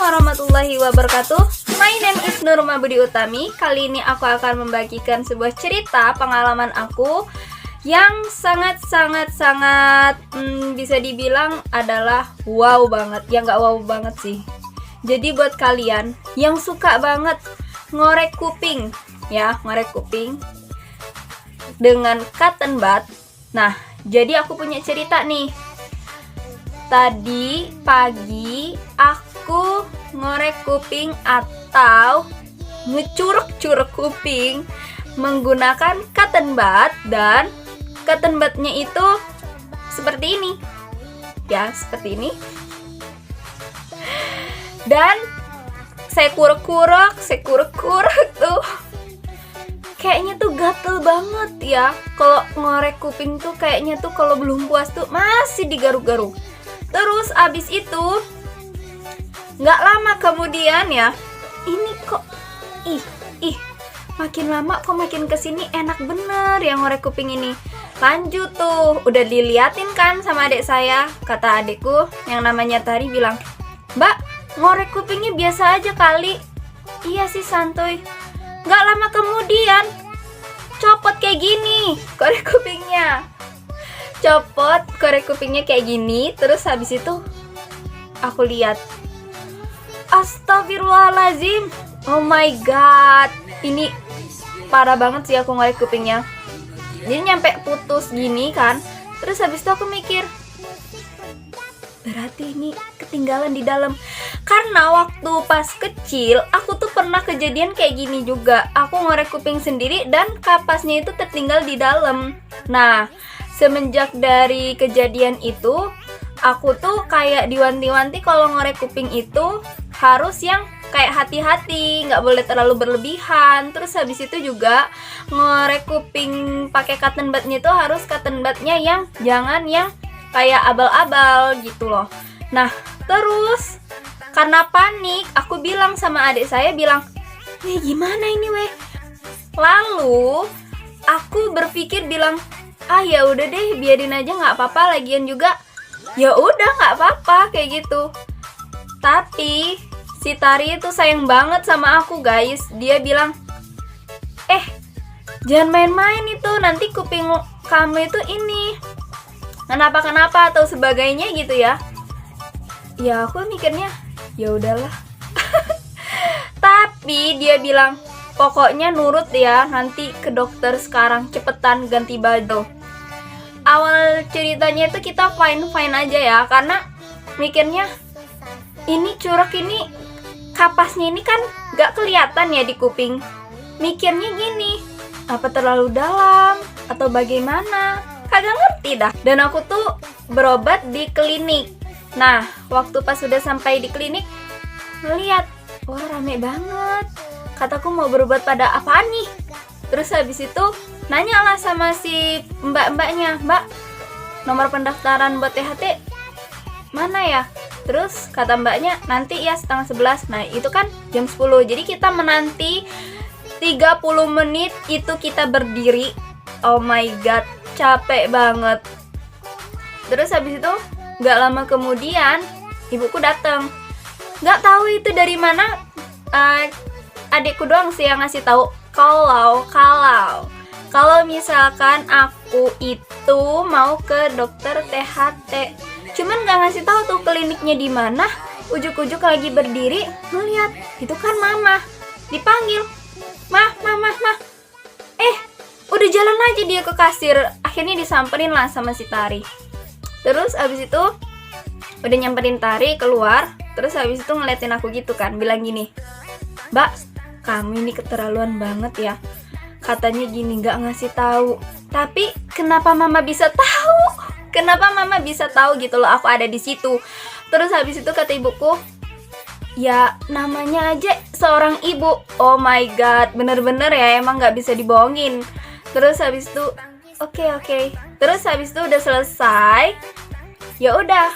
warahmatullahi wabarakatuh. My name is Nurma Budi Utami. Kali ini aku akan membagikan sebuah cerita pengalaman aku yang sangat bisa dibilang adalah wow banget. Ya nggak wow banget sih. Jadi buat kalian yang suka banget ngorek kuping, ya ngorek kuping dengan cotton bud. Nah, jadi aku punya cerita nih. Tadi pagi aku ngorek kuping atau ngecuruk-curuk kuping menggunakan cotton bud, dan cotton budnya itu seperti ini. Ya, seperti ini. Dan saya kurek-kurek tuh. Kayaknya tuh gatel banget ya. Kalau ngorek kuping tuh kayaknya tuh kalau belum puas tuh masih digaruk-garuk. Terus abis itu nggak lama kemudian ya, ini kok makin lama kok makin kesini enak bener yang ngorek kuping ini. Lanjut tuh, udah diliatin kan sama adik saya. Kata adikku yang namanya Tari bilang, "Mbak, ngorek kupingnya biasa aja kali." Iya sih, santuy. Nggak lama kemudian copot kayak gini korek kupingnya. Copot korek kupingnya kayak gini. Terus habis itu aku lihat, astagfirullahaladzim, oh my god, ini parah banget sih aku ngorek kupingnya. Jadi nyampe putus gini kan. Terus habis itu aku mikir, berarti ini ketinggalan di dalam. Karena waktu pas kecil aku tuh pernah kejadian kayak gini juga. Aku ngorek kuping sendiri dan kapasnya itu tertinggal di dalam. Nah, semenjak dari kejadian itu, aku tuh kayak diwanti-wanti kalau ngorek kuping itu harus yang kayak hati-hati, nggak boleh terlalu berlebihan. Terus habis itu juga ngorek kuping pakai cotton budnya itu harus cotton budnya yang jangan yang kayak abal-abal gitu loh. Nah, terus karena panik, aku bilang sama adik saya, bilang, "Weh, gimana ini weh?" Lalu aku berpikir bilang, ya udah deh, biarin aja, nggak apa-apa, lagian juga ya udah nggak apa-apa kayak gitu. Tapi si Tari itu sayang banget sama aku guys. Dia bilang, jangan main-main itu, nanti kuping kamu itu ini kenapa atau sebagainya gitu ya. Ya aku mikirnya ya udahlah. Tapi dia bilang, pokoknya nurut ya, nanti ke dokter sekarang, cepetan ganti baju. Awal ceritanya itu kita fine aja ya, karena mikirnya ini curug ini kapasnya ini kan gak kelihatan ya di kuping. Mikirnya gini, apa terlalu dalam atau bagaimana, kagak ngerti dah. Dan aku tuh berobat di klinik. Nah, waktu pas sudah sampai di klinik, ngeliat, wah rame banget. Kataku, mau berobat pada apaan nih? Terus habis itu nanyalah sama si mbak-mbaknya, "Mbak, nomor pendaftaran buat THT mana ya?" Terus kata mbaknya, "Nanti ya 10:30. Nah itu kan jam 10. Jadi kita menanti 30 menit itu kita berdiri. Oh my god, capek banget. Terus habis itu gak lama kemudian ibuku datang. Gak tahu itu dari mana, adikku doang sih yang ngasih tahu kalau misalkan aku itu mau ke dokter THT. Cuman gak ngasih tahu tuh kliniknya di mana. Ujuk-ujuk lagi berdiri ngeliat, itu kan mama. Dipanggil, mah. Udah jalan aja dia ke kasir. Akhirnya disamperin lah sama si Tari. Terus abis itu udah nyamperin Tari keluar. Terus abis itu ngeliatin aku gitu kan, bilang gini, "Mbak, kamu ini keterlaluan banget ya. Katanya gini, gak ngasih tahu. Tapi kenapa mama bisa tahu? Kenapa mama bisa tahu gitu loh, aku ada di situ." Terus habis itu kata ibuku, "Ya namanya aja seorang ibu." Oh my god, bener-bener ya, emang gak bisa dibohongin. Terus habis itu oke. Terus habis itu udah selesai. Ya udah,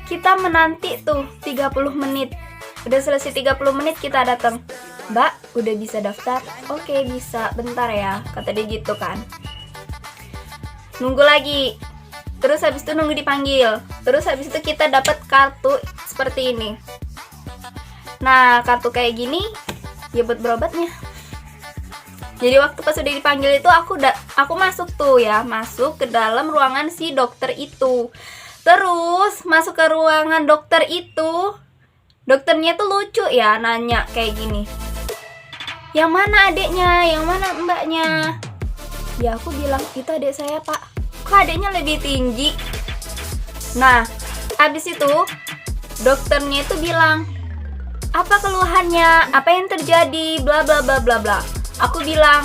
kita menanti tuh 30 menit. Udah selesai 30 menit kita datang. "Mbak, udah bisa daftar?" "Oke, bisa, bentar ya," kata dia gitu kan. Nunggu lagi. Terus habis itu nunggu dipanggil. Terus habis itu kita dapat kartu seperti ini. Nah, kartu kayak gini ya buat berobatnya. Jadi waktu pas udah dipanggil itu aku masuk tuh ya, masuk ke dalam ruangan si dokter itu. Terus masuk ke ruangan dokter itu, dokternya tuh lucu ya, nanya kayak gini, yang mana adeknya, yang mana mbaknya? Ya aku bilang, itu adek saya pak. Kok adeknya lebih tinggi? Nah, habis itu dokternya itu bilang, apa keluhannya, apa yang terjadi, bla bla bla bla bla. Aku bilang,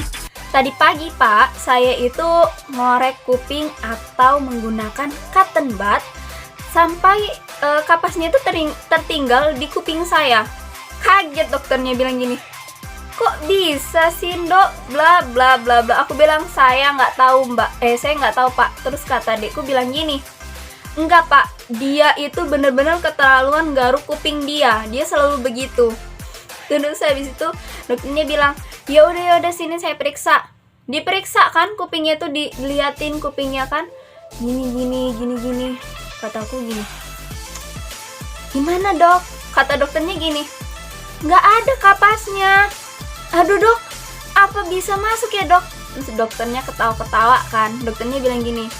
tadi pagi pak, saya itu ngorek kuping atau menggunakan cotton bud sampai kapasnya itu tertinggal di kuping saya. Kaget dokternya bilang gini, kok bisa sih dok, bla bla bla bla. Aku bilang, saya nggak tahu mbak, saya nggak tahu pak. Terus kata adekku bilang gini, enggak pak, dia itu bener-bener keterlaluan garuk kuping dia selalu begitu. Terus habis itu dokternya bilang, ya udah sini saya periksa. Diperiksa kan kupingnya tuh, diliatin kupingnya kan, gini. Kataku gini, gimana dok? Kata dokternya gini, nggak ada kapasnya. Aduh dok, apa bisa masuk ya dok? Terus dokternya ketawa-ketawa kan. Dokternya bilang gini,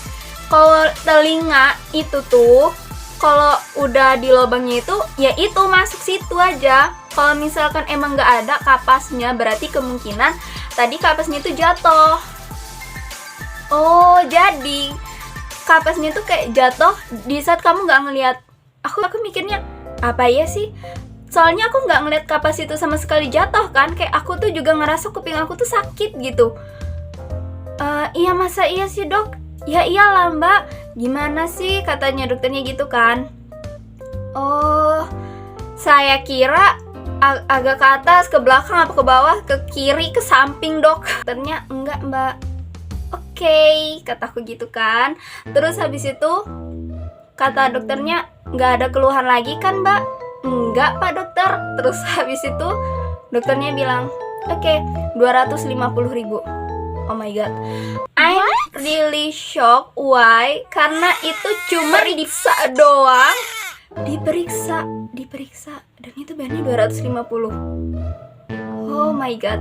kalau telinga itu tuh, kalau udah di lubangnya itu, ya itu masuk situ aja. Kalau misalkan emang nggak ada kapasnya, berarti kemungkinan tadi kapasnya itu jatuh. Oh, jadi kapasnya tuh kayak jatuh di saat kamu nggak ngelihat. Aku mikirnya, apa ya sih? Soalnya aku nggak ngeliat kapas itu sama sekali jatuh kan. Kayak aku tuh juga ngerasa kuping aku tuh sakit gitu. Iya masa iya sih dok? Ya iyalah mbak, gimana sih, katanya dokternya gitu kan. Oh, saya kira agak ke atas, ke belakang, apa ke bawah, ke kiri, ke samping dok. Ternyata enggak mbak. Oke, kataku gitu kan. Terus habis itu kata dokternya, nggak ada keluhan lagi kan mbak? Enggak pak dokter. Terus habis itu dokternya bilang, oke, 250.000. Oh my god, I'm really shocked. Why? Karena itu cuma diperiksa doang. Diperiksa dan itu bayarnya 250. Oh my god,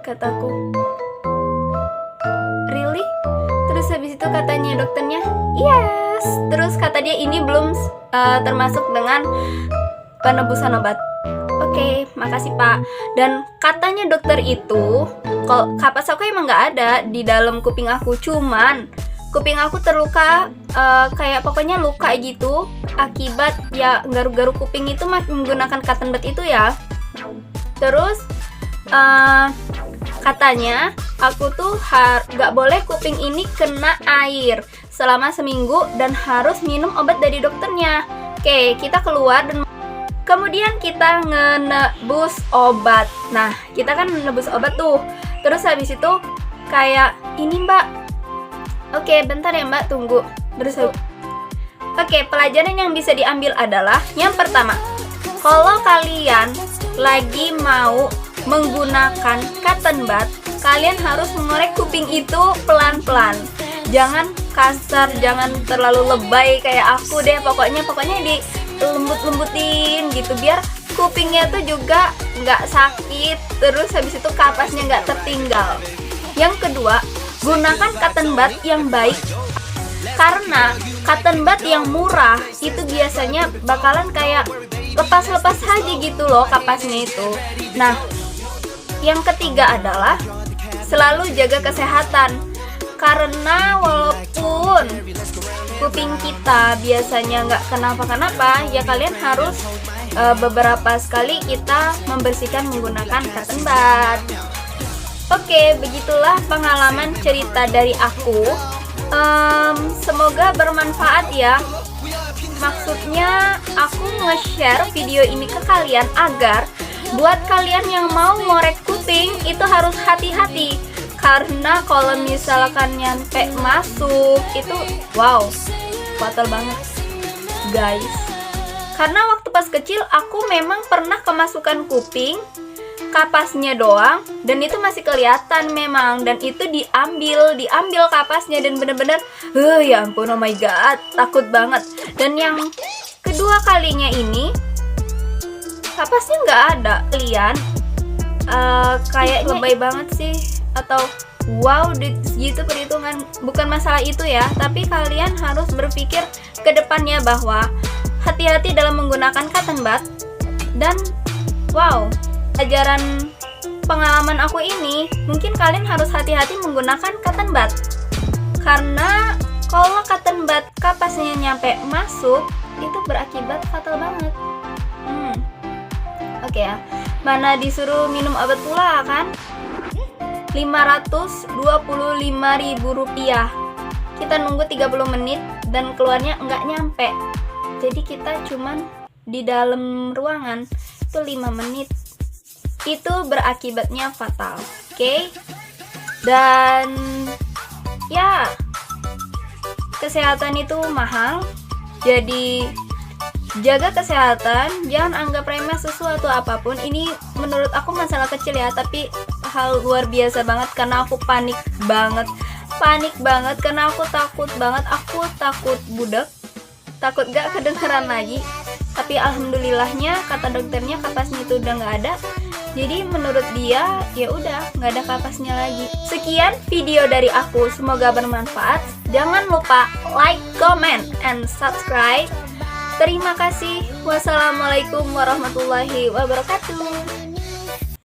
kataku, really? Terus habis itu katanya dokternya, yes. Terus kata dia ini belum termasuk dengan penebusan obat. Oke, makasih pak. Dan katanya dokter itu, kalau kapas aku emang nggak ada di dalam kuping aku, cuman kuping aku terluka, kayak pokoknya luka gitu akibat ya garuk-garuk kuping itu menggunakan cotton bud itu ya. Terus katanya aku tuh nggak boleh kuping ini kena air selama seminggu dan harus minum obat dari dokternya. Oke, kita keluar dan kemudian kita ngebus obat. Nah, kita kan nebus obat tuh. Terus habis itu kayak, ini mbak, oke bentar ya mbak, tunggu. Terus oke, pelajaran yang bisa diambil adalah, yang pertama, kalau kalian lagi mau menggunakan cotton bud, kalian harus mengorek kuping itu pelan-pelan. Jangan kasar, jangan terlalu lebay kayak aku deh. Pokoknya di lembut-lembutin gitu biar kupingnya tuh juga nggak sakit. Terus habis itu kapasnya nggak tertinggal. Yang kedua, gunakan cotton bud yang baik, karena cotton bud yang murah itu biasanya bakalan kayak lepas-lepas aja gitu loh kapasnya itu. Nah, yang ketiga adalah selalu jaga kesehatan, karena walaupun kuping kita biasanya nggak kenapa-kenapa, ya kalian harus beberapa sekali kita membersihkan menggunakan cotton bud. Oke, begitulah pengalaman cerita dari aku. Semoga bermanfaat ya. Maksudnya aku nge-share video ini ke kalian agar buat kalian yang mau ngorek kuping itu harus hati-hati. Karena kalau misalkan nyampe masuk itu wow, fatal banget guys. Karena waktu pas kecil aku memang pernah kemasukan kuping, kapasnya doang, dan itu masih kelihatan memang, dan itu diambil kapasnya, dan bener-bener ya ampun, oh my god, takut banget. Dan yang kedua kalinya ini kapasnya nggak ada. Kalian kayak lebay banget sih, atau wow gitu perhitungan. Bukan masalah itu ya, tapi kalian harus berpikir ke depannya bahwa hati-hati dalam menggunakan cotton bud. Dan wow, pelajaran pengalaman aku ini, mungkin kalian harus hati-hati menggunakan cotton bud, karena kalau cotton bud kapasnya nyampe masuk, itu berakibat fatal banget. Oke ya, mana disuruh minum obat pula kan? 525.000 rupiah. Kita nunggu 30 menit dan keluarnya nggak nyampe. Jadi kita cuman di dalam ruangan itu 5 menit. Itu berakibatnya fatal. Oke? Dan ya, kesehatan itu mahal. Jadi jaga kesehatan, jangan anggap remeh sesuatu apapun. Ini menurut aku masalah kecil ya, tapi hal luar biasa banget karena aku panik banget karena aku takut banget, aku takut budak, takut gak kedengeran lagi. Tapi alhamdulillahnya kata dokternya kapasnya itu udah nggak ada. Jadi menurut dia ya udah nggak ada kapasnya lagi. Sekian video dari aku, semoga bermanfaat. Jangan lupa like, comment, and subscribe. Terima kasih. Wassalamualaikum warahmatullahi wabarakatuh.